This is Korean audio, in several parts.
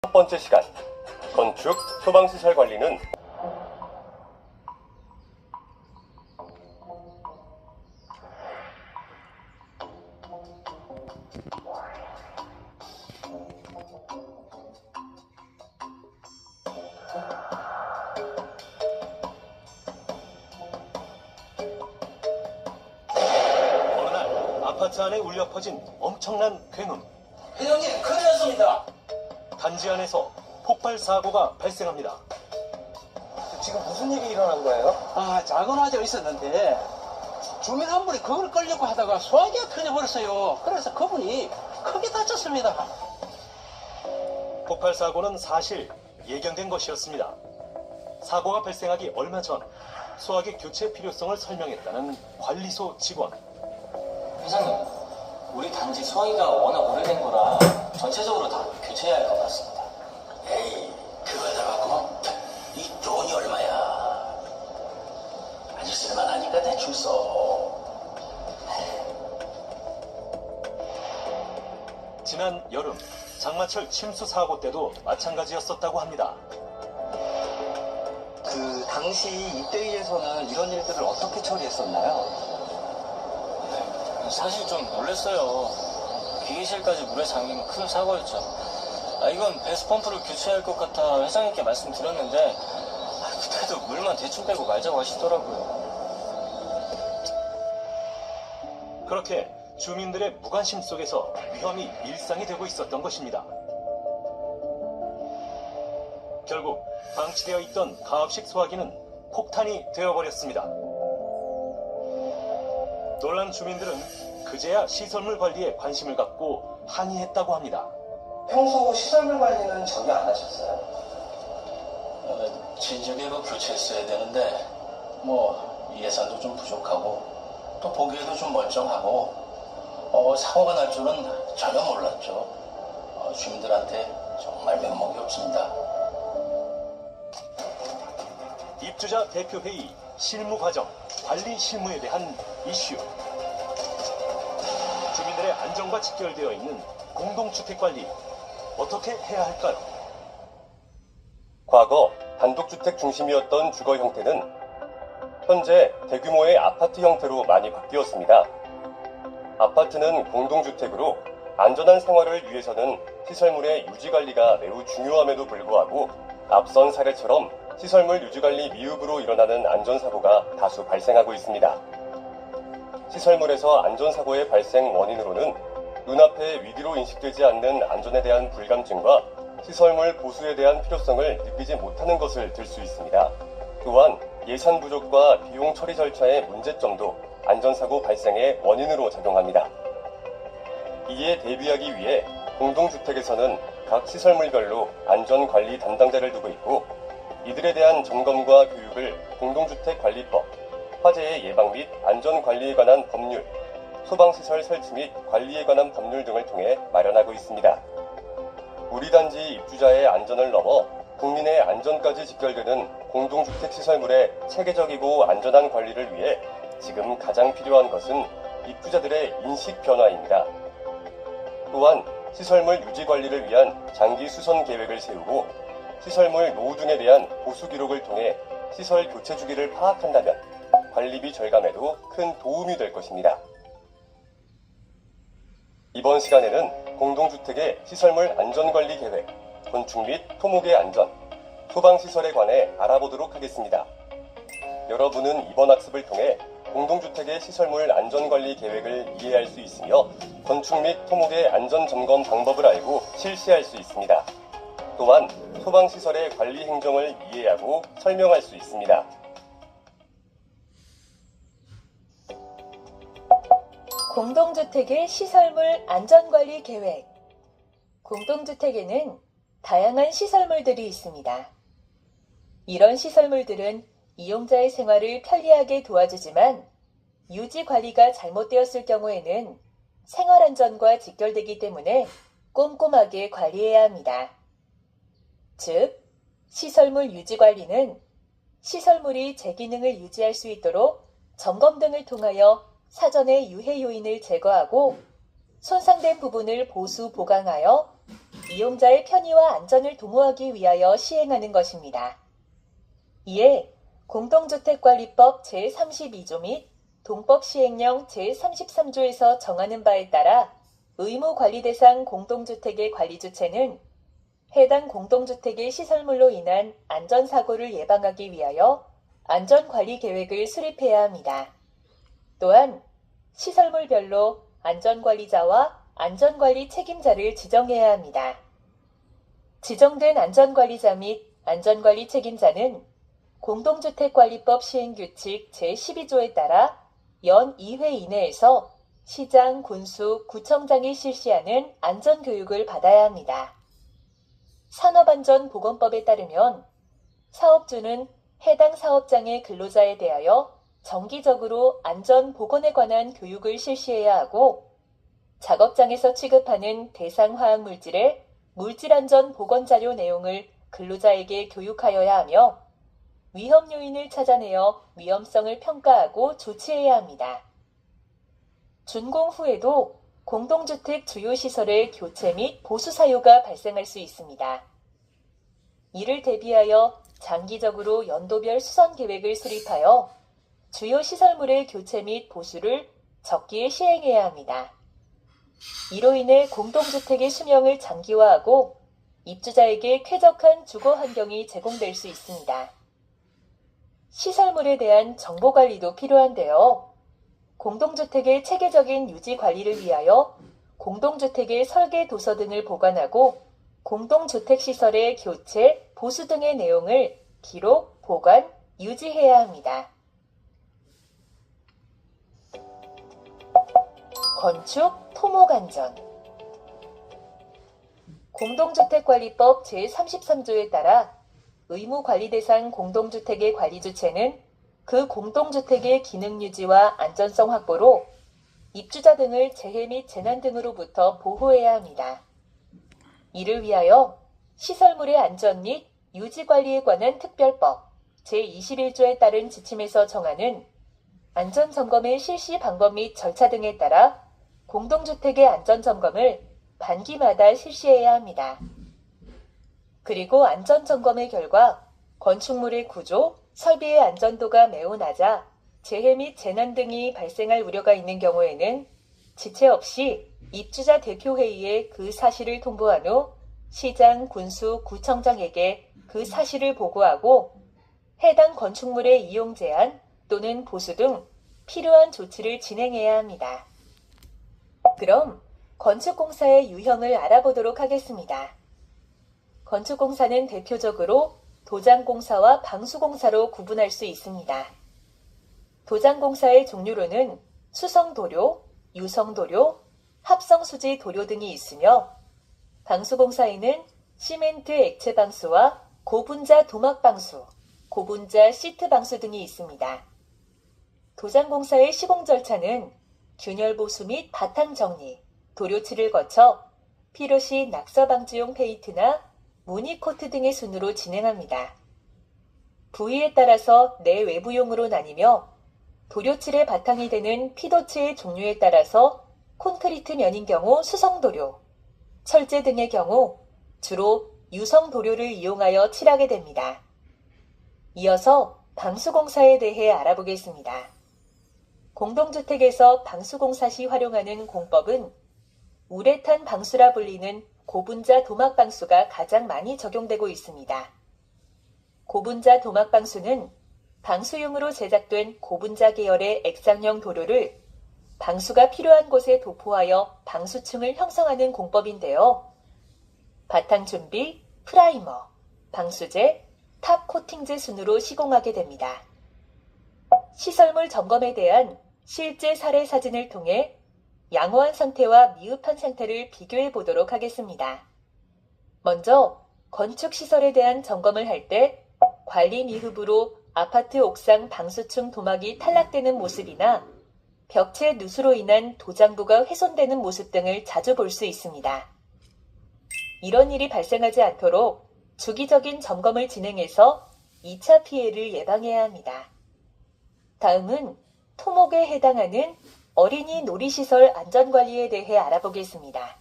첫 번째 시간, 건축, 소방시설 관리는 어느 날 아파트 안에 울려 퍼진 엄청난 굉음. 회장님, 큰일 났습니다. 단지 안에서 폭발 사고가 발생합니다. 지금 무슨 일이 일어난 거예요? 작은 화재가 있었는데 주민 한 분이 그걸 끌려고 하다가 소화기가 터져버렸어요. 그래서 그분이 크게 다쳤습니다. 폭발 사고는 사실 예견된 것이었습니다. 사고가 발생하기 얼마 전 소화기 교체 필요성을 설명했다는 관리소 직원. 회장님, 우리 단지 소화기가 워낙 오래된 거라 전체적으로 다 교체해야 할 것 같습니다. 에이, 그걸 다 갖고 이 돈이 얼마야? 아직 쓸만하니까 대충 써. 지난 여름 장마철 침수 사고 때도 마찬가지였었다고 합니다. 그 당시 이때위에서는 이런 일들을 어떻게 처리했었나요? 사실 좀 놀랐어요. 기계실까지 물에 잠기면 큰 사고였죠. 이건 배수 펌프를 교체할 것 같아 회장님께 말씀드렸는데 그때도 물만 대충 빼고 말자고 하시더라고요. 그렇게 주민들의 무관심 속에서 위험이 일상이 되고 있었던 것입니다. 결국 방치되어 있던 가압식 소화기는 폭탄이 되어버렸습니다. 놀란 주민들은 그제야 시설물 관리에 관심을 갖고 항의했다고 합니다. 평소 시설물 관리는 전혀 안 하셨어요? 진즉에 교체했어야 되는데 예산도 좀 부족하고 또 보기에도 좀 멀쩡하고 사고가 날 줄은 전혀 몰랐죠. 주민들한테 정말 면목이 없습니다. 입주자 대표회의, 실무과정, 관리 실무에 대한 이슈. 주민들의 안전과 직결되어 있는 공동주택관리, 어떻게 해야 할까요? 과거 단독주택 중심이었던 주거 형태는 현재 대규모의 아파트 형태로 많이 바뀌었습니다. 아파트는 공동주택으로 안전한 생활을 위해서는 시설물의 유지관리가 매우 중요함에도 불구하고 앞선 사례처럼 시설물 유지관리 미흡으로 일어나는 안전사고가 다수 발생하고 있습니다. 시설물에서 안전사고의 발생 원인으로는 눈앞에 위기로 인식되지 않는 안전에 대한 불감증과 시설물 보수에 대한 필요성을 느끼지 못하는 것을 들 수 있습니다. 또한 예산 부족과 비용 처리 절차의 문제점도 안전사고 발생의 원인으로 작용합니다. 이에 대비하기 위해 공동주택에서는 각 시설물별로 안전관리 담당자를 두고 있고 이들에 대한 점검과 교육을 공동주택관리법, 화재의 예방 및 안전관리에 관한 법률, 소방시설 설치 및 관리에 관한 법률 등을 통해 마련하고 있습니다. 우리 단지 입주자의 안전을 넘어 국민의 안전까지 직결되는 공동주택 시설물의 체계적이고 안전한 관리를 위해 지금 가장 필요한 것은 입주자들의 인식 변화입니다. 또한 시설물 유지 관리를 위한 장기 수선 계획을 세우고 시설물 노후 등에 대한 보수 기록을 통해 시설 교체 주기를 파악한다면 관리비 절감에도 큰 도움이 될 것입니다. 이번 시간에는 공동주택의 시설물 안전관리 계획, 건축 및 토목의 안전, 소방시설에 관해 알아보도록 하겠습니다. 여러분은 이번 학습을 통해 공동주택의 시설물 안전관리 계획을 이해할 수 있으며 건축 및 토목의 안전점검 방법을 알고 실시할 수 있습니다. 또한 소방시설의 관리 행정을 이해하고 설명할 수 있습니다. 공동주택의 시설물 안전관리 계획. 공동주택에는 다양한 시설물들이 있습니다. 이런 시설물들은 이용자의 생활을 편리하게 도와주지만 유지 관리가 잘못되었을 경우에는 생활안전과 직결되기 때문에 꼼꼼하게 관리해야 합니다. 즉, 시설물 유지 관리는 시설물이 제 기능을 유지할 수 있도록 점검 등을 통하여 사전에 유해 요인을 제거하고 손상된 부분을 보수 보강하여 이용자의 편의와 안전을 도모하기 위하여 시행하는 것입니다. 이에 공동주택관리법 제32조 및 동법 시행령 제33조에서 정하는 바에 따라 의무관리 대상 공동주택의 관리주체는 해당 공동주택의 시설물로 인한 안전사고를 예방하기 위하여 안전관리 계획을 수립해야 합니다. 또한 시설물별로 안전관리자와 안전관리 책임자를 지정해야 합니다. 지정된 안전관리자 및 안전관리 책임자는 공동주택관리법 시행규칙 제12조에 따라 연 2회 이내에서 시장, 군수, 구청장이 실시하는 안전교육을 받아야 합니다. 산업안전보건법에 따르면 사업주는 해당 사업장의 근로자에 대하여 정기적으로 안전보건에 관한 교육을 실시해야 하고 작업장에서 취급하는 대상 화학물질의 물질안전보건자료 내용을 근로자에게 교육하여야 하며 위험 요인을 찾아내어 위험성을 평가하고 조치해야 합니다. 준공 후에도 공동주택 주요 시설의 교체 및 보수 사유가 발생할 수 있습니다. 이를 대비하여 장기적으로 연도별 수선 계획을 수립하여 주요 시설물의 교체 및 보수를 적기에 시행해야 합니다. 이로 인해 공동주택의 수명을 장기화하고 입주자에게 쾌적한 주거 환경이 제공될 수 있습니다. 시설물에 대한 정보관리도 필요한데요. 공동주택의 체계적인 유지 관리를 위하여 공동주택의 설계 도서 등을 보관하고 공동주택시설의 교체, 보수 등의 내용을 기록, 보관, 유지해야 합니다. 건축, 토목안전 공동주택관리법 제33조에 따라 의무관리 대상 공동주택의 관리주체는 그 공동주택의 기능 유지와 안전성 확보로 입주자 등을 재해 및 재난 등으로부터 보호해야 합니다. 이를 위하여 시설물의 안전 및 유지 관리에 관한 특별법 제21조에 따른 지침에서 정하는 안전점검의 실시 방법 및 절차 등에 따라 공동주택의 안전점검을 반기마다 실시해야 합니다. 그리고 안전점검의 결과 건축물의 구조, 설비의 안전도가 매우 낮아 재해 및 재난 등이 발생할 우려가 있는 경우에는 지체 없이 입주자 대표회의에 그 사실을 통보한 후 시장, 군수, 구청장에게 그 사실을 보고하고 해당 건축물의 이용 제한 또는 보수 등 필요한 조치를 진행해야 합니다. 그럼 건축공사의 유형을 알아보도록 하겠습니다. 건축공사는 대표적으로 도장공사와 방수공사로 구분할 수 있습니다. 도장공사의 종류로는 수성도료, 유성도료, 합성수지 도료 등이 있으며 방수공사에는 시멘트 액체 방수와 고분자 도막 방수, 고분자 시트 방수 등이 있습니다. 도장공사의 시공 절차는 균열 보수 및 바탕 정리, 도료칠을 거쳐 필요시 낙서 방지용 페인트나 무늬 코트 등의 순으로 진행합니다. 부위에 따라서 내외부용으로 나뉘며 도료칠의 바탕이 되는 피도체의 종류에 따라서 콘크리트 면인 경우 수성도료, 철제 등의 경우 주로 유성도료를 이용하여 칠하게 됩니다. 이어서 방수공사에 대해 알아보겠습니다. 공동주택에서 방수공사 시 활용하는 공법은 우레탄 방수라 불리는 고분자 도막 방수가 가장 많이 적용되고 있습니다. 고분자 도막 방수는 방수용으로 제작된 고분자 계열의 액상형 도료를 방수가 필요한 곳에 도포하여 방수층을 형성하는 공법인데요. 바탕 준비, 프라이머, 방수제, 탑 코팅제 순으로 시공하게 됩니다. 시설물 점검에 대한 실제 사례 사진을 통해 양호한 상태와 미흡한 상태를 비교해 보도록 하겠습니다. 먼저 건축시설에 대한 점검을 할 때 관리 미흡으로 아파트 옥상 방수층 도막이 탈락되는 모습이나 벽체 누수로 인한 도장부가 훼손되는 모습 등을 자주 볼 수 있습니다. 이런 일이 발생하지 않도록 주기적인 점검을 진행해서 2차 피해를 예방해야 합니다. 다음은 토목에 해당하는 어린이 놀이시설 안전관리에 대해 알아보겠습니다.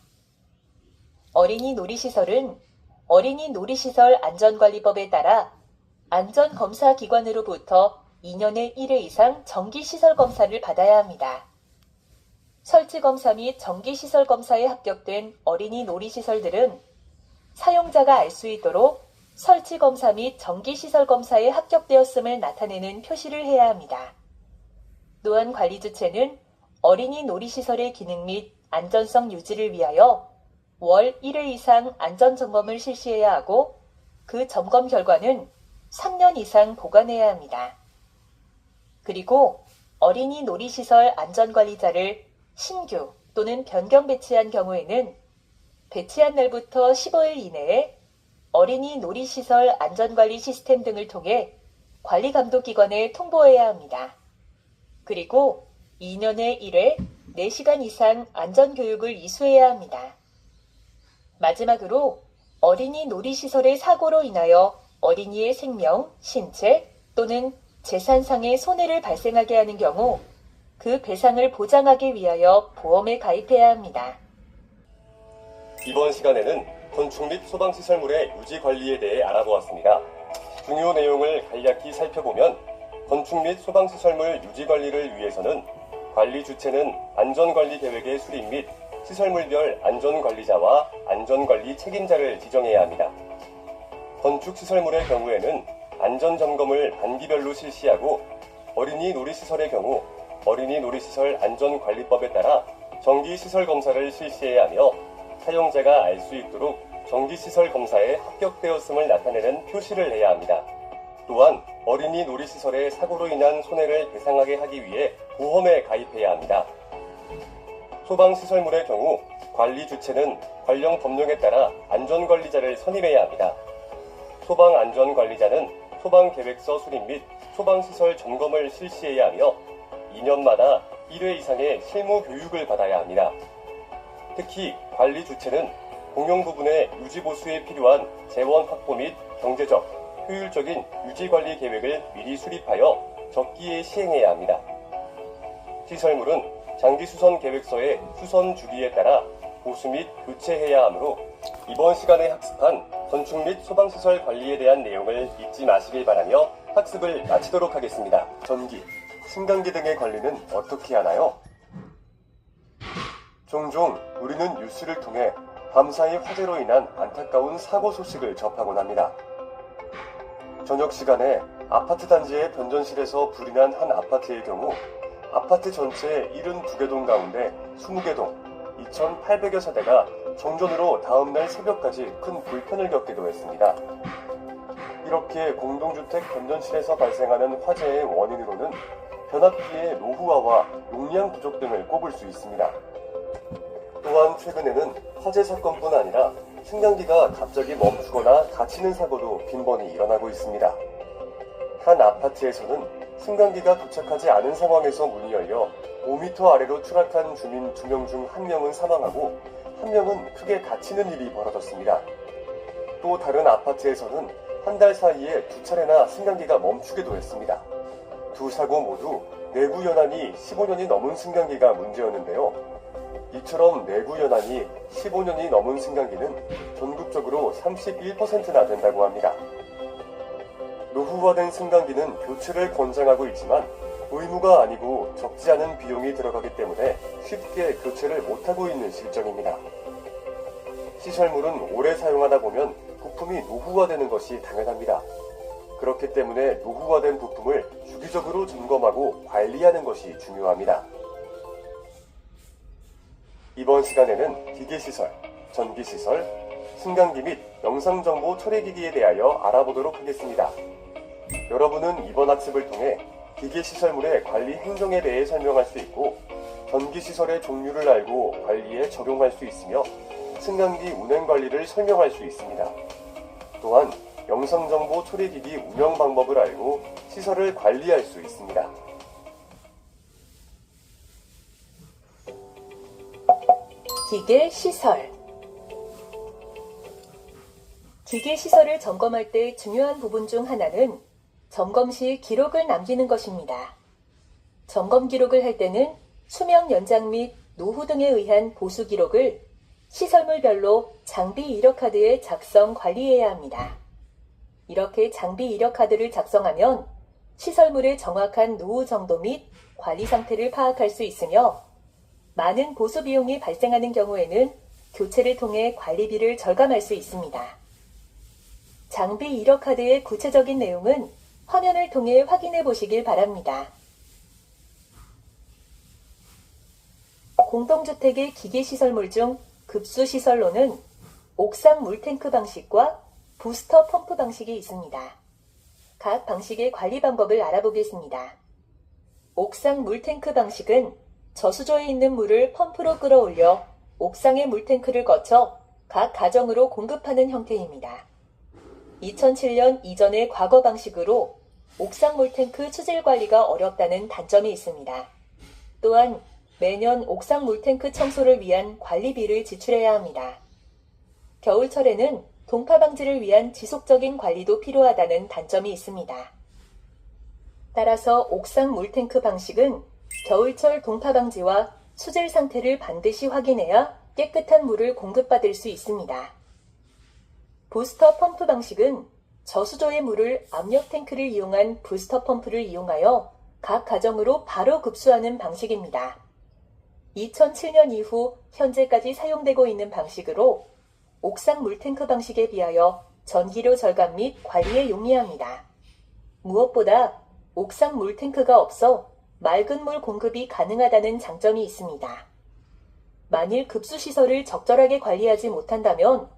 어린이 놀이시설은 어린이 놀이시설 안전관리법에 따라 안전검사기관으로부터 2년에 1회 이상 정기시설검사를 받아야 합니다. 설치검사 및 정기시설검사에 합격된 어린이 놀이시설들은 사용자가 알 수 있도록 설치검사 및 정기시설검사에 합격되었음을 나타내는 표시를 해야 합니다. 또한 관리주체는 어린이 놀이시설의 기능 및 안전성 유지를 위하여 월 1회 이상 안전점검을 실시해야 하고 그 점검 결과는 3년 이상 보관해야 합니다. 그리고 어린이 놀이시설 안전관리자를 신규 또는 변경 배치한 경우에는 배치한 날부터 15일 이내에 어린이 놀이시설 안전관리 시스템 등을 통해 관리감독기관에 통보해야 합니다. 그리고 2년에 1회 4시간 이상 안전교육을 이수해야 합니다. 마지막으로 어린이 놀이시설의 사고로 인하여 어린이의 생명, 신체 또는 재산상의 손해를 발생하게 하는 경우 그 배상을 보장하기 위하여 보험에 가입해야 합니다. 이번 시간에는 건축 및 소방시설물의 유지 관리에 대해 알아보았습니다. 중요 내용을 간략히 살펴보면 건축 및 소방시설물 유지 관리를 위해서는 관리 주체는 안전관리 계획의 수립 및 시설물별 안전관리자와 안전관리 책임자를 지정해야 합니다. 건축시설물의 경우에는 안전점검을 단기별로 실시하고 어린이 놀이시설의 경우 어린이 놀이시설 안전관리법에 따라 정기시설검사를 실시해야 하며 사용자가 알 수 있도록 정기시설검사에 합격되었음을 나타내는 표시를 해야 합니다. 또한 어린이 놀이시설의 사고로 인한 손해를 배상하게 하기 위해 보험에 가입해야 합니다. 소방시설물의 경우 관리 주체는 관련 법령에 따라 안전관리자를 선임해야 합니다. 소방안전관리자는 소방계획서 수립 및 소방시설 점검을 실시해야 하며 2년마다 1회 이상의 실무 교육을 받아야 합니다. 특히 관리 주체는 공용 부분의 유지 보수에 필요한 재원 확보 및 경제적, 효율적인 유지관리 계획을 미리 수립하여 적기에 시행해야 합니다. 시설물은 장기수선 계획서의 수선 주기에 따라 보수 및 교체해야 하므로 이번 시간에 학습한 건축 및 소방시설 관리에 대한 내용을 잊지 마시길 바라며 학습을 마치도록 하겠습니다. 전기, 승강기 등의 관리는 어떻게 하나요? 종종 우리는 뉴스를 통해 밤사이 화재로 인한 안타까운 사고 소식을 접하곤 합니다. 저녁 시간에 아파트 단지의 변전실에서 불이 난 한 아파트의 경우 아파트 전체 72개 동 가운데 20개 동, 2,800여 세대가 정전으로 다음날 새벽까지 큰 불편을 겪기도 했습니다. 이렇게 공동주택 변전실에서 발생하는 화재의 원인으로는 변압기의 노후화와 용량 부족 등을 꼽을 수 있습니다. 또한 최근에는 화재 사건뿐 아니라 승강기가 갑자기 멈추거나 닫히는 사고도 빈번히 일어나고 있습니다. 한 아파트에서는 승강기가 도착하지 않은 상황에서 문이 열려 5m 아래로 추락한 주민 2명 중 1명은 사망하고 1명은 크게 다치는 일이 벌어졌습니다. 또 다른 아파트에서는 한 달 사이에 2차례나 승강기가 멈추기도 했습니다. 두 사고 모두 내구 연한이 15년이 넘은 승강기가 문제였는데요. 이처럼 내구 연한이 15년이 넘은 승강기는 전국적으로 31%나 된다고 합니다. 노후화된 승강기는 교체를 권장하고 있지만 의무가 아니고 적지 않은 비용이 들어가기 때문에 쉽게 교체를 못하고 있는 실정입니다. 시설물은 오래 사용하다 보면 부품이 노후화되는 것이 당연합니다. 그렇기 때문에 노후화된 부품을 주기적으로 점검하고 관리하는 것이 중요합니다. 이번 시간에는 기계시설, 전기시설, 승강기 및 영상정보 처리기기에 대하여 알아보도록 하겠습니다. 여러분은 이번 학습을 통해 기계시설물의 관리 행정에 대해 설명할 수 있고 전기시설의 종류를 알고 관리에 적용할 수 있으며 승강기 운행관리를 설명할 수 있습니다. 또한 영상정보 처리기기 운영 방법을 알고 시설을 관리할 수 있습니다. 기계시설. 기계시설을 점검할 때 중요한 부분 중 하나는 점검 시 기록을 남기는 것입니다. 점검 기록을 할 때는 수명 연장 및 노후 등에 의한 보수 기록을 시설물별로 장비 이력 카드의 작성 관리해야 합니다. 이렇게 장비 이력 카드를 작성하면 시설물의 정확한 노후 정도 및 관리 상태를 파악할 수 있으며 많은 보수 비용이 발생하는 경우에는 교체를 통해 관리비를 절감할 수 있습니다. 장비 이력 카드의 구체적인 내용은 화면을 통해 확인해 보시길 바랍니다. 공동주택의 기계시설물 중 급수시설로는 옥상 물탱크 방식과 부스터 펌프 방식이 있습니다. 각 방식의 관리 방법을 알아보겠습니다. 옥상 물탱크 방식은 저수조에 있는 물을 펌프로 끌어올려 옥상의 물탱크를 거쳐 각 가정으로 공급하는 형태입니다. 2007년 이전의 과거 방식으로 옥상 물탱크 수질 관리가 어렵다는 단점이 있습니다. 또한 매년 옥상 물탱크 청소를 위한 관리비를 지출해야 합니다. 겨울철에는 동파 방지를 위한 지속적인 관리도 필요하다는 단점이 있습니다. 따라서 옥상 물탱크 방식은 겨울철 동파 방지와 수질 상태를 반드시 확인해야 깨끗한 물을 공급받을 수 있습니다. 부스터 펌프 방식은 저수조의 물을 압력 탱크를 이용한 부스터 펌프를 이용하여 각 가정으로 바로 급수하는 방식입니다. 2007년 이후 현재까지 사용되고 있는 방식으로 옥상 물탱크 방식에 비하여 전기료 절감 및 관리에 용이합니다. 무엇보다 옥상 물탱크가 없어 맑은 물 공급이 가능하다는 장점이 있습니다. 만일 급수시설을 적절하게 관리하지 못한다면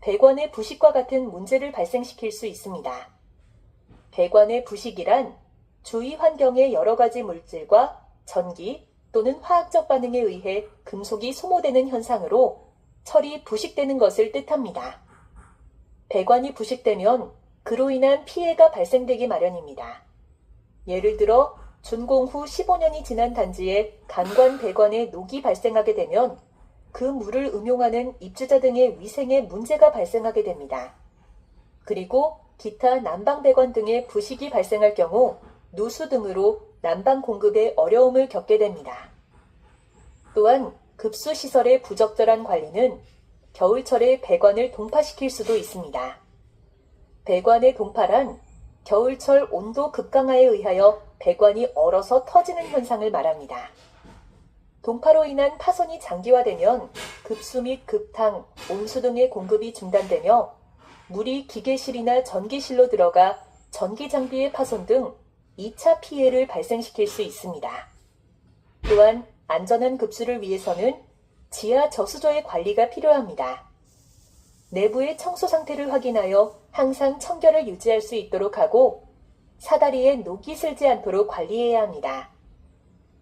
배관의 부식과 같은 문제를 발생시킬 수 있습니다. 배관의 부식이란 주위 환경의 여러 가지 물질과 전기 또는 화학적 반응에 의해 금속이 소모되는 현상으로 철이 부식되는 것을 뜻합니다. 배관이 부식되면 그로 인한 피해가 발생되기 마련입니다. 예를 들어 준공 후 15년이 지난 단지에 간관 배관에 녹이 발생하게 되면 그 물을 음용하는 입주자 등의 위생에 문제가 발생하게 됩니다. 그리고 기타 난방 배관 등의 부식이 발생할 경우 누수 등으로 난방 공급에 어려움을 겪게 됩니다. 또한 급수시설의 부적절한 관리는 겨울철에 배관을 동파시킬 수도 있습니다. 배관의 동파란 겨울철 온도 급강하에 의하여 배관이 얼어서 터지는 현상을 말합니다. 동파로 인한 파손이 장기화되면 급수 및 급탕, 온수 등의 공급이 중단되며 물이 기계실이나 전기실로 들어가 전기장비의 파손 등 2차 피해를 발생시킬 수 있습니다. 또한 안전한 급수를 위해서는 지하 저수조의 관리가 필요합니다. 내부의 청소 상태를 확인하여 항상 청결을 유지할 수 있도록 하고 사다리에 녹이 슬지 않도록 관리해야 합니다.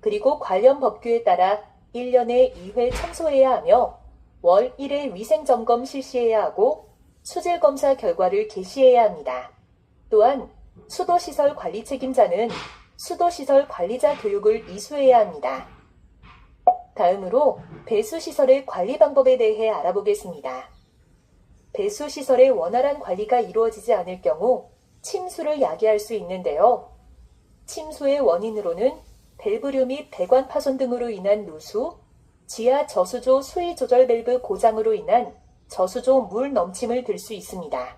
그리고 관련 법규에 따라 1년에 2회 청소해야 하며 월 1회 위생점검 실시해야 하고 수질검사 결과를 게시해야 합니다. 또한 수도시설 관리 책임자는 수도시설 관리자 교육을 이수해야 합니다. 다음으로 배수시설의 관리 방법에 대해 알아보겠습니다. 배수시설의 원활한 관리가 이루어지지 않을 경우 침수를 야기할 수 있는데요. 침수의 원인으로는 밸브류 및 배관 파손 등으로 인한 누수, 지하 저수조 수위 조절 밸브 고장으로 인한 저수조 물 넘침을 들 수 있습니다.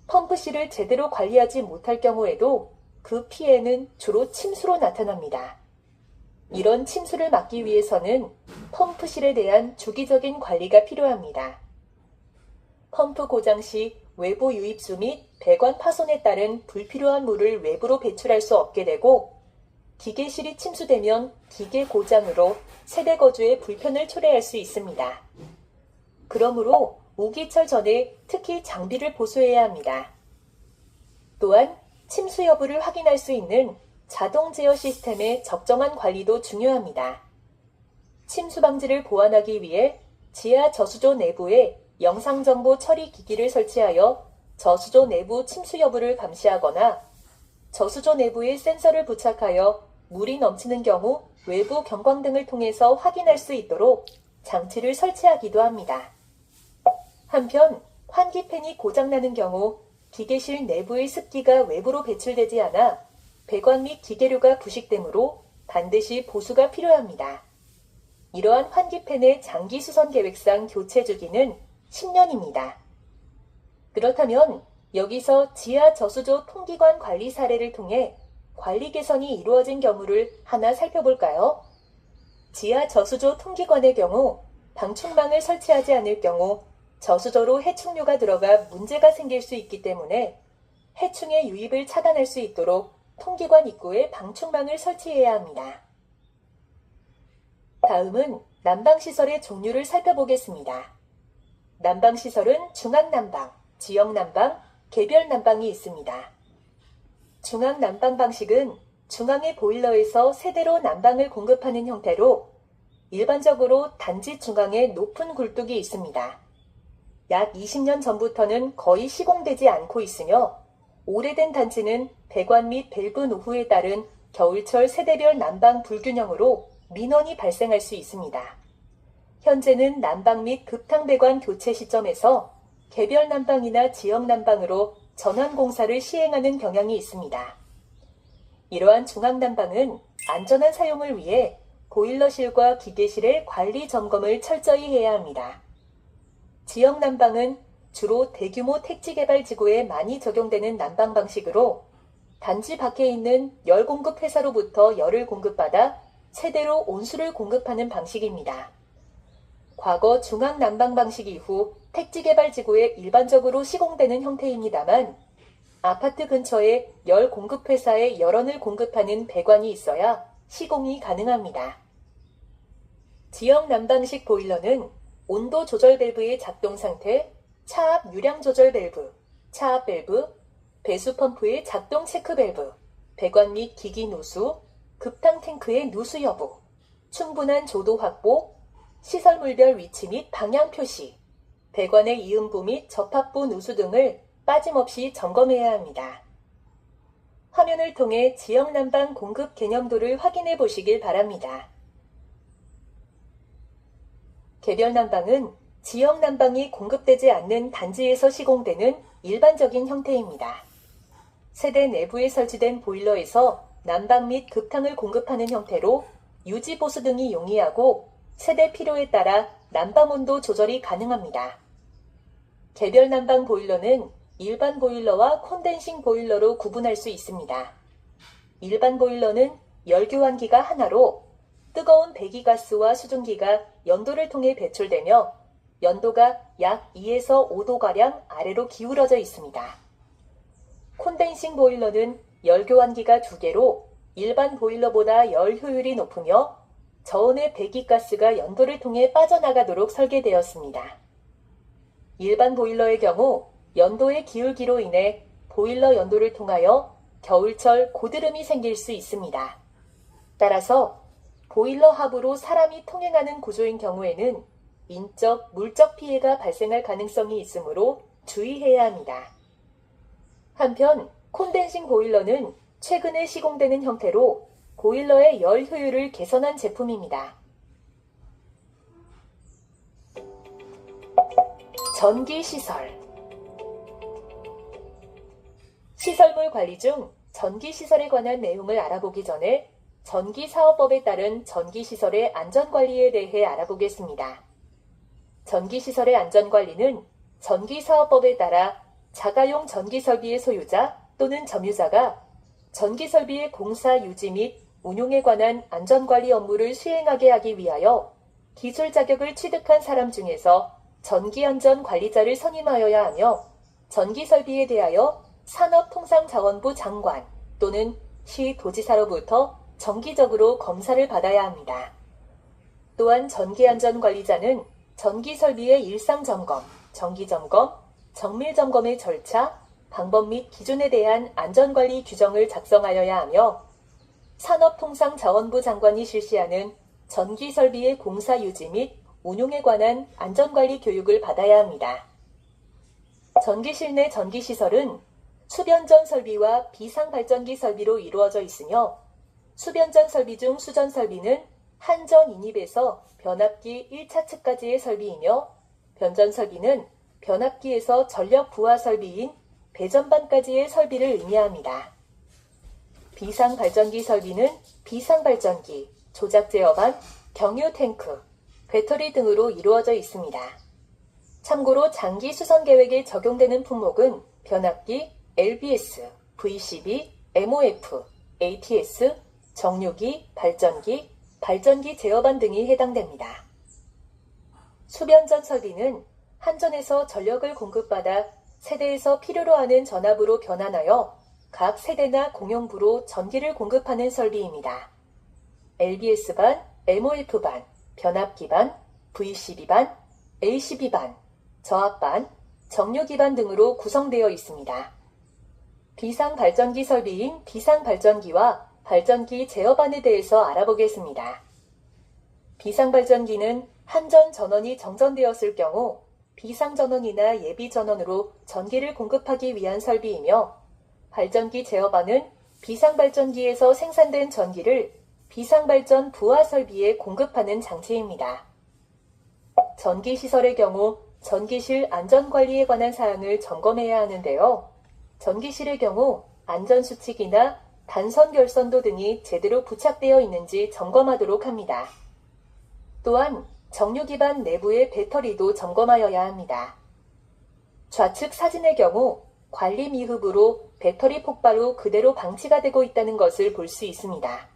펌프실을 제대로 관리하지 못할 경우에도 그 피해는 주로 침수로 나타납니다. 이런 침수를 막기 위해서는 펌프실에 대한 주기적인 관리가 필요합니다. 펌프 고장 시 외부 유입수 및 배관 파손에 따른 불필요한 물을 외부로 배출할 수 없게 되고 기계실이 침수되면 기계 고장으로 세대 거주에 불편을 초래할 수 있습니다. 그러므로 우기철 전에 특히 장비를 보수해야 합니다. 또한 침수 여부를 확인할 수 있는 자동 제어 시스템의 적정한 관리도 중요합니다. 침수 방지를 보완하기 위해 지하 저수조 내부에 영상정보 처리 기기를 설치하여 저수조 내부 침수 여부를 감시하거나 저수조 내부에 센서를 부착하여 물이 넘치는 경우 외부 경광등을 통해서 확인할 수 있도록 장치를 설치하기도 합니다. 한편 환기팬이 고장나는 경우 기계실 내부의 습기가 외부로 배출되지 않아 배관 및 기계류가 부식되므로 반드시 보수가 필요합니다. 이러한 환기팬의 장기 수선 계획상 교체 주기는 10년입니다. 그렇다면 여기서 지하 저수조 통기관 관리 사례를 통해 관리 개선이 이루어진 경우를 하나 살펴볼까요? 지하 저수조 통기관의 경우 방충망을 설치하지 않을 경우 저수조로 해충류가 들어가 문제가 생길 수 있기 때문에 해충의 유입을 차단할 수 있도록 통기관 입구에 방충망을 설치해야 합니다. 다음은 난방시설의 종류를 살펴보겠습니다. 난방시설은 중앙난방, 지역난방, 개별난방이 있습니다. 중앙난방 방식은 중앙의 보일러에서 세대로 난방을 공급하는 형태로 일반적으로 단지 중앙에 높은 굴뚝이 있습니다. 약 20년 전부터는 거의 시공되지 않고 있으며 오래된 단지는 배관 및 밸브 노후에 따른 겨울철 세대별 난방 불균형으로 민원이 발생할 수 있습니다. 현재는 난방 및 급탕 배관 교체 시점에서 개별 난방이나 지역 난방으로 전환 공사를 시행하는 경향이 있습니다. 이러한 중앙 난방은 안전한 사용을 위해 보일러실과 기계실의 관리 점검을 철저히 해야 합니다. 지역 난방은 주로 대규모 택지 개발 지구에 많이 적용되는 난방 방식으로 단지 밖에 있는 열 공급 회사로부터 열을 공급받아 세대로 온수를 공급하는 방식입니다. 과거 중앙 난방 방식 이후 택지 개발 지구에 일반적으로 시공되는 형태입니다만 아파트 근처에 열 공급 회사에 열원을 공급하는 배관이 있어야 시공이 가능합니다. 지역 난방식 보일러는 온도 조절 밸브의 작동 상태, 차압 유량 조절 밸브, 차압 밸브, 배수 펌프의 작동 체크 밸브, 배관 및 기기 누수, 급탕 탱크의 누수 여부, 충분한 조도 확보, 시설물별 위치 및 방향 표시, 배관의 이음부 및 접합부 누수 등을 빠짐없이 점검해야 합니다. 화면을 통해 지역 난방 공급 개념도를 확인해 보시길 바랍니다. 개별 난방은 지역 난방이 공급되지 않는 단지에서 시공되는 일반적인 형태입니다. 세대 내부에 설치된 보일러에서 난방 및 급탕을 공급하는 형태로 유지 보수 등이 용이하고 세대 필요에 따라 난방 온도 조절이 가능합니다. 개별 난방 보일러는 일반 보일러와 콘덴싱 보일러로 구분할 수 있습니다. 일반 보일러는 열교환기가 하나로 뜨거운 배기가스와 수증기가 연도를 통해 배출되며 연도가 약 2에서 5도가량 아래로 기울어져 있습니다. 콘덴싱 보일러는 열교환기가 2개로 일반 보일러보다 열 효율이 높으며 저온의 배기가스가 연도를 통해 빠져나가도록 설계되었습니다. 일반 보일러의 경우 연도의 기울기로 인해 보일러 연도를 통하여 겨울철 고드름이 생길 수 있습니다. 따라서 보일러 하부로 사람이 통행하는 구조인 경우에는 인적, 물적 피해가 발생할 가능성이 있으므로 주의해야 합니다. 한편 콘덴싱 보일러는 최근에 시공되는 형태로 보일러의 열 효율을 개선한 제품입니다. 전기시설. 시설물 관리 중 전기시설에 관한 내용을 알아보기 전에 전기사업법에 따른 전기시설의 안전관리에 대해 알아보겠습니다. 전기시설의 안전관리는 전기사업법에 따라 자가용 전기설비의 소유자 또는 점유자가 전기설비의 공사 유지 및 운용에 관한 안전관리 업무를 수행하게 하기 위하여 기술 자격을 취득한 사람 중에서 전기안전관리자를 선임하여야 하며 전기설비에 대하여 산업통상자원부 장관 또는 시도지사로부터 정기적으로 검사를 받아야 합니다. 또한 전기안전관리자는 전기설비의 일상점검, 정기점검, 정밀점검의 절차, 방법 및 기준에 대한 안전관리 규정을 작성하여야 하며 산업통상자원부 장관이 실시하는 전기설비의 공사 유지 및 운용에 관한 안전관리 교육을 받아야 합니다. 전기실 내 전기시설은 수변전 설비와 비상발전기 설비로 이루어져 있으며 수변전 설비 중 수전 설비는 한전 인입에서 변압기 1차 측까지의 설비이며 변전 설비는 변압기에서 전력 부하 설비인 배전반까지의 설비를 의미합니다. 비상발전기 설비는 비상발전기, 조작 제어반, 경유 탱크, 배터리 등으로 이루어져 있습니다. 참고로 장기 수선 계획에 적용되는 품목은 변압기, LBS, VCB, MOF, ATS, 정류기, 발전기 제어반 등이 해당됩니다. 수변전 설비는 한전에서 전력을 공급받아 세대에서 필요로 하는 전압으로 변환하여 각 세대나 공용부로 전기를 공급하는 설비입니다. LBS반, MOF반, 변압기반, VCB반, ACB반, 저압반, 정류기반 등으로 구성되어 있습니다. 비상발전기 설비인 비상발전기와 발전기 제어반에 대해서 알아보겠습니다. 비상발전기는 한전 전원이 정전되었을 경우 비상전원이나 예비전원으로 전기를 공급하기 위한 설비이며, 발전기 제어반은 비상발전기에서 생산된 전기를 비상발전 부하 설비에 공급하는 장치입니다. 전기시설의 경우 전기실 안전관리에 관한 사항을 점검해야 하는데요. 전기실의 경우 안전수칙이나 단선 결선도 등이 제대로 부착되어 있는지 점검하도록 합니다. 또한 정류기반 내부의 배터리도 점검하여야 합니다. 좌측 사진의 경우 관리 미흡으로 배터리 폭발 후 그대로 방치가 되고 있다는 것을 볼 수 있습니다.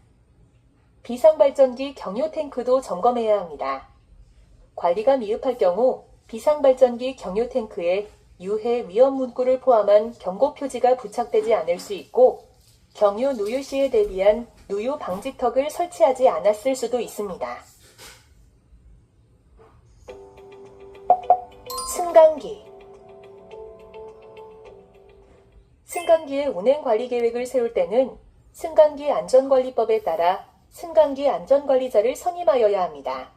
비상발전기 경유 탱크도 점검해야 합니다. 관리가 미흡할 경우 비상발전기 경유 탱크에 유해 위험 문구를 포함한 경고 표지가 부착되지 않을 수 있고, 경유 누유 시에 대비한 누유 방지턱을 설치하지 않았을 수도 있습니다. 승강기. 승강기의 운행관리 계획을 세울 때는 승강기 안전관리법에 따라 승강기 안전관리자를 선임하여야 합니다.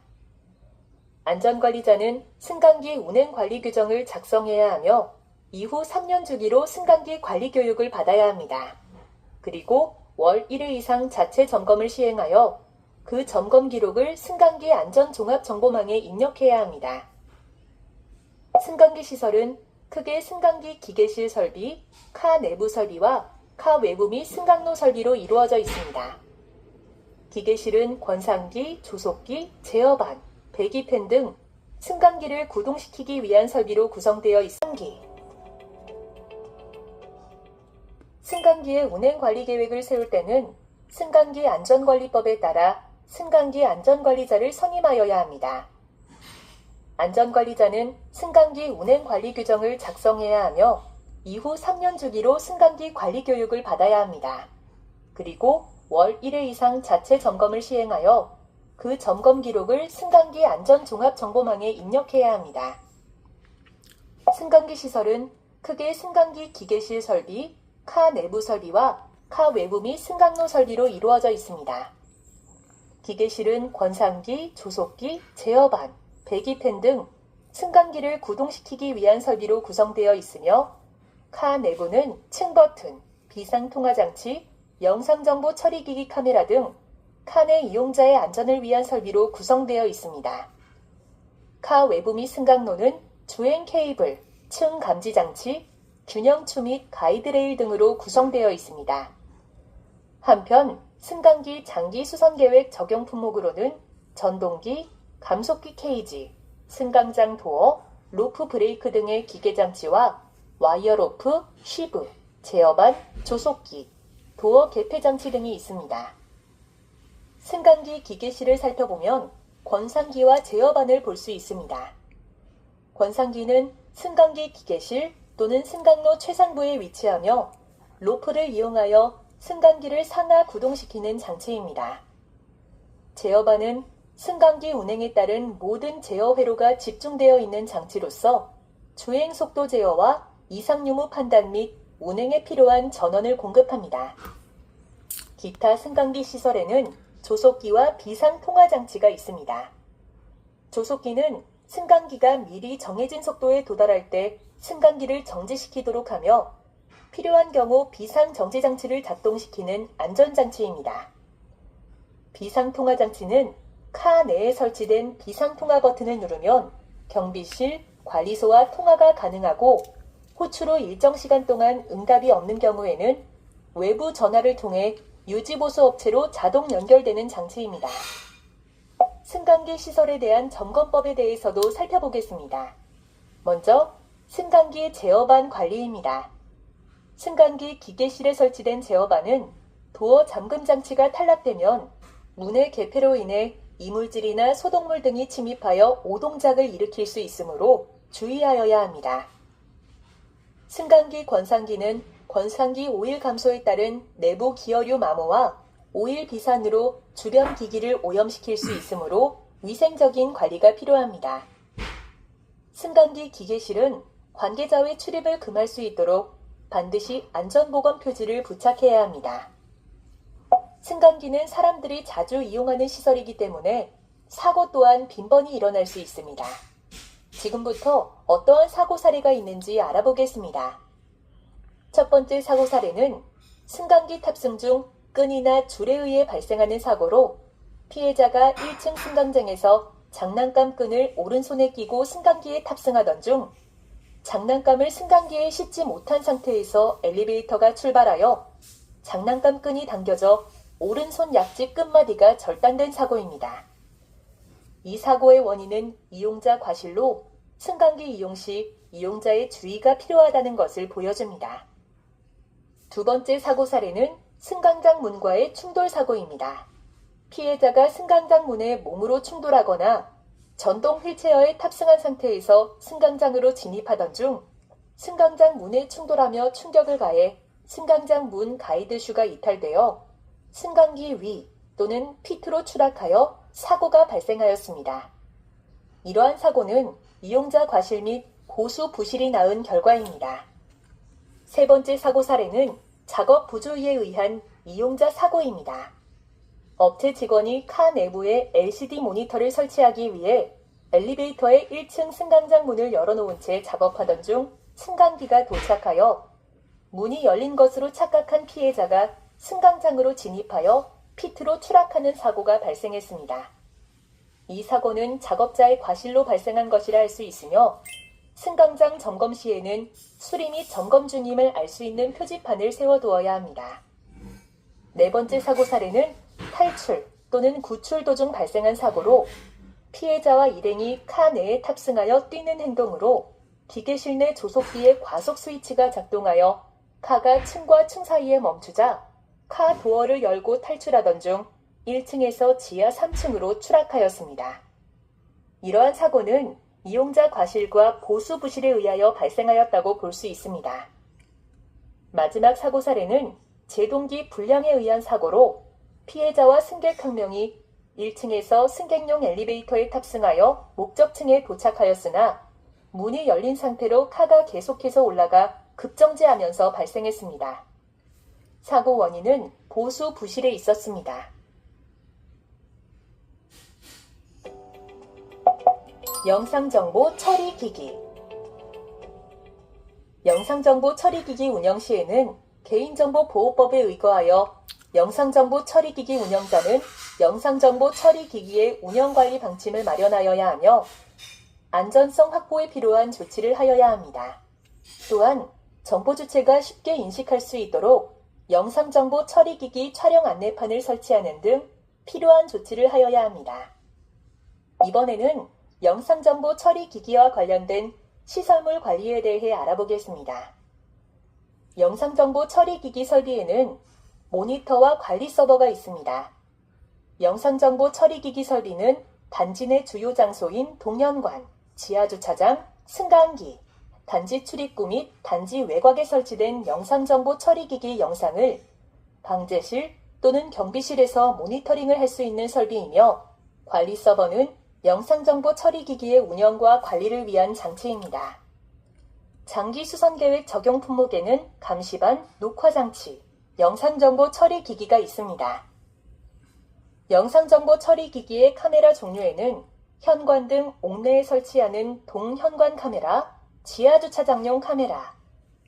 안전관리자는 승강기 운행관리 규정을 작성해야 하며 이후 3년 주기로 승강기 관리 교육을 받아야 합니다. 그리고 월 1회 이상 자체 점검을 시행하여 그 점검 기록을 승강기 안전종합정보망에 입력해야 합니다. 승강기 시설은 크게 승강기 기계실 설비, 카 내부 설비와 카 외부 및 승강로 설비로 이루어져 있습니다. 기계실은 권상기, 조속기, 제어반, 배기팬 등 승강기를 구동시키기 위한 설비로 구성되어 있습니다. 승강기의 운행관리 계획을 세울 때는 승강기 안전관리법에 따라 승강기 안전관리자를 선임하여야 합니다. 안전관리자는 승강기 운행관리 규정을 작성해야 하며 이후 3년 주기로 승강기 관리 교육을 받아야 합니다. 그리고 월 1회 이상 자체 점검을 시행하여 그 점검 기록을 승강기 안전종합정보망에 입력해야 합니다. 승강기 시설은 크게 승강기 기계실 설비, 카 내부 설비와 카 외부 및 승강로 설비로 이루어져 있습니다. 기계실은 권상기, 조속기, 제어반, 배기팬 등 승강기를 구동시키기 위한 설비로 구성되어 있으며, 카 내부는 층버튼, 비상통화장치, 영상정보 처리기기 카메라 등 카 내 이용자의 안전을 위한 설비로 구성되어 있습니다. 카 외부 및 승강로는 주행 케이블, 층 감지 장치, 균형추 및 가이드레일 등으로 구성되어 있습니다. 한편 승강기 장기 수선 계획 적용 품목으로는 전동기, 감속기 케이지, 승강장 도어, 로프 브레이크 등의 기계 장치와 와이어 로프, 쉬브, 제어반, 조속기, 도어 개폐 장치 등이 있습니다. 승강기 기계실을 살펴보면 권상기와 제어반을 볼 수 있습니다. 권상기는 승강기 기계실 또는 승강로 최상부에 위치하며 로프를 이용하여 승강기를 상하 구동시키는 장치입니다. 제어반은 승강기 운행에 따른 모든 제어 회로가 집중되어 있는 장치로서 주행 속도 제어와 이상 유무 판단 및 운행에 필요한 전원을 공급합니다. 기타 승강기 시설에는 조속기와 비상통화장치가 있습니다. 조속기는 승강기가 미리 정해진 속도에 도달할 때 승강기를 정지시키도록 하며 필요한 경우 비상정지장치를 작동시키는 안전장치입니다. 비상통화장치는 카 내에 설치된 비상통화 버튼을 누르면 경비실, 관리소와 통화가 가능하고, 호출 후 일정 시간 동안 응답이 없는 경우에는 외부 전화를 통해 유지보수 업체로 자동 연결되는 장치입니다. 승강기 시설에 대한 점검법에 대해서도 살펴보겠습니다. 먼저 승강기 제어반 관리입니다. 승강기 기계실에 설치된 제어반은 도어 잠금 장치가 탈락되면 문의 개폐로 인해 이물질이나 소독물 등이 침입하여 오동작을 일으킬 수 있으므로 주의하여야 합니다. 승강기 권상기는 권상기 오일 감소에 따른 내부 기어류 마모와 오일 비산으로 주변 기기를 오염시킬 수 있으므로 위생적인 관리가 필요합니다. 승강기 기계실은 관계자의 출입을 금할 수 있도록 반드시 안전보건 표지를 부착해야 합니다. 승강기는 사람들이 자주 이용하는 시설이기 때문에 사고 또한 빈번히 일어날 수 있습니다. 지금부터 어떠한 사고 사례가 있는지 알아보겠습니다. 첫 번째 사고 사례는 승강기 탑승 중 끈이나 줄에 의해 발생하는 사고로 피해자가 1층 승강장에서 장난감 끈을 오른손에 끼고 승강기에 탑승하던 중 장난감을 승강기에 싣지 못한 상태에서 엘리베이터가 출발하여 장난감 끈이 당겨져 오른손 약지 끝마디가 절단된 사고입니다. 이 사고의 원인은 이용자 과실로 승강기 이용 시 이용자의 주의가 필요하다는 것을 보여줍니다. 두 번째 사고 사례는 승강장 문과의 충돌 사고입니다. 피해자가 승강장 문에 몸으로 충돌하거나 전동 휠체어에 탑승한 상태에서 승강장으로 진입하던 중 승강장 문에 충돌하며 충격을 가해 승강장 문 가이드슈가 이탈되어 승강기 위 또는 피트로 추락하여 사고가 발생하였습니다. 이러한 사고는 이용자 과실 및 고수 부실이 낳은 결과입니다. 세 번째 사고 사례는 작업 부조의에 의한 이용자 사고입니다. 업체 직원이 카 내부에 LCD 모니터를 설치하기 위해 엘리베이터의 1층 승강장 문을 열어놓은 채 작업하던 중 승강기가 도착하여 문이 열린 것으로 착각한 피해자가 승강장으로 진입하여 피트로 추락하는 사고가 발생했습니다. 이 사고는 작업자의 과실로 발생한 것이라 할 수 있으며 승강장 점검 시에는 수리 및 점검 중임을 알 수 있는 표지판을 세워두어야 합니다. 네 번째 사고 사례는 탈출 또는 구출 도중 발생한 사고로 피해자와 일행이 카 내에 탑승하여 뛰는 행동으로 기계실 내 조속기의 과속 스위치가 작동하여 카가 층과 층 사이에 멈추자 카 도어를 열고 탈출하던 중 1층에서 지하 3층으로 추락하였습니다. 이러한 사고는 이용자 과실과 보수 부실에 의하여 발생하였다고 볼 수 있습니다. 마지막 사고 사례는 제동기 불량에 의한 사고로 피해자와 승객 1명이 1층에서 승객용 엘리베이터에 탑승하여 목적층에 도착하였으나 문이 열린 상태로 카가 계속해서 올라가 급정지하면서 발생했습니다. 사고 원인은 보수 부실에 있었습니다. 영상정보 처리기기. 영상정보 처리기기 운영 시에는 개인정보보호법에 의거하여 영상정보 처리기기 운영자는 영상정보 처리기기의 운영관리 방침을 마련하여야 하며 안전성 확보에 필요한 조치를 하여야 합니다. 또한 정보 주체가 쉽게 인식할 수 있도록 영상정보 처리기기 촬영 안내판을 설치하는 등 필요한 조치를 하여야 합니다. 이번에는 영상정보 처리기기와 관련된 시설물 관리에 대해 알아보겠습니다. 영상정보 처리기기 설비에는 모니터와 관리 서버가 있습니다. 영상정보 처리기기 설비는 단지 내 주요 장소인 동현관, 지하주차장, 승강기, 단지 출입구 및 단지 외곽에 설치된 영상정보 처리기기 영상을 방제실 또는 경비실에서 모니터링을 할 수 있는 설비이며 관리 서버는 영상정보 처리기기의 운영과 관리를 위한 장치입니다. 장기 수선계획 적용 품목에는 감시반, 녹화장치, 영상정보 처리기기가 있습니다. 영상정보 처리기기의 카메라 종류에는 현관 등 옥내에 설치하는 동현관 카메라, 지하주차장용 카메라,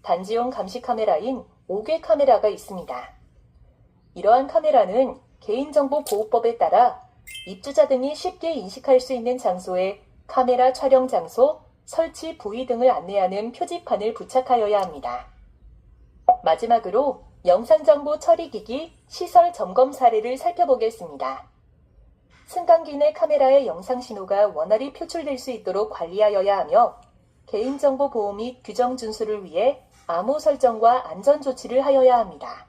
단지용 감시 카메라인 5개 카메라가 있습니다. 이러한 카메라는 개인정보보호법에 따라 입주자 등이 쉽게 인식할 수 있는 장소에 카메라 촬영 장소, 설치 부위 등을 안내하는 표지판을 부착하여야 합니다. 마지막으로 영상정보 처리기기 시설 점검 사례를 살펴보겠습니다. 승강기 내 카메라의 영상 신호가 원활히 표출될 수 있도록 관리하여야 하며 개인정보 보호 및 규정 준수를 위해 암호 설정과 안전 조치를 하여야 합니다.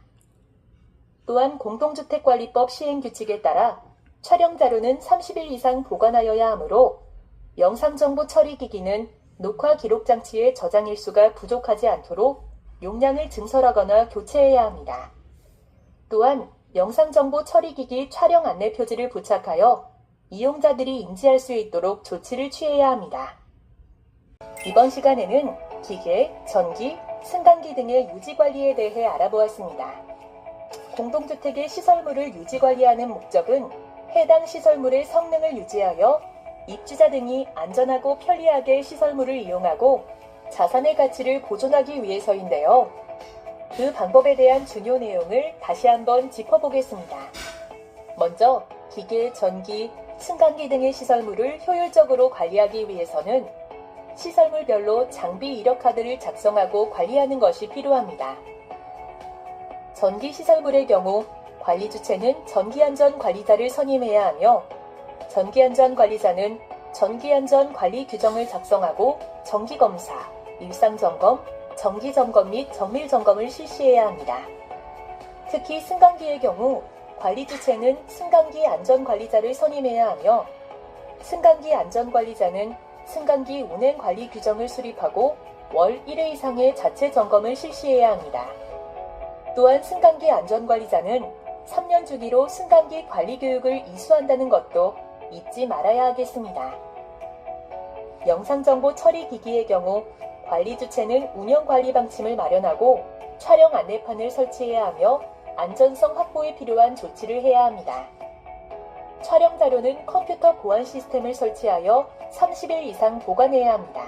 또한 공동주택관리법 시행규칙에 따라 촬영 자료는 30일 이상 보관하여야 하므로 영상정보 처리기기는 녹화 기록 장치의 저장 일수가 부족하지 않도록 용량을 증설하거나 교체해야 합니다. 또한 영상정보 처리기기 촬영 안내 표지를 부착하여 이용자들이 인지할 수 있도록 조치를 취해야 합니다. 이번 시간에는 기계, 전기, 승강기 등의 유지관리에 대해 알아보았습니다. 공동주택의 시설물을 유지관리하는 목적은 해당 시설물의 성능을 유지하여 입주자 등이 안전하고 편리하게 시설물을 이용하고 자산의 가치를 보존하기 위해서인데요. 그 방법에 대한 중요 내용을 다시 한번 짚어보겠습니다. 먼저 기계, 전기, 승강기 등의 시설물을 효율적으로 관리하기 위해서는 시설물별로 장비 이력 카드를 작성하고 관리하는 것이 필요합니다. 전기 시설물의 경우 관리 주체는 전기안전관리자를 선임해야 하며 전기안전관리자는 전기안전관리 규정을 작성하고 정기검사, 일상점검, 정기점검 및 정밀점검을 실시해야 합니다. 특히 승강기의 경우 관리 주체는 승강기 안전관리자를 선임해야 하며 승강기 안전관리자는 승강기 운행관리 규정을 수립하고 월 1회 이상의 자체 점검을 실시해야 합니다. 또한 승강기 안전관리자는 3년 주기로 승강기 관리 교육을 이수한다는 것도 잊지 말아야 하겠습니다. 영상정보 처리 기기의 경우 관리 주체는 운영관리 방침을 마련하고 촬영 안내판을 설치해야 하며 안전성 확보에 필요한 조치를 해야 합니다. 촬영 자료는 컴퓨터 보안 시스템을 설치하여 30일 이상 보관해야 합니다.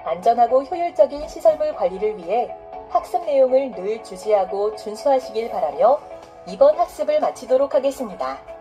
안전하고 효율적인 시설물 관리를 위해 학습 내용을 늘 주지하고 준수하시길 바라며 이번 학습을 마치도록 하겠습니다.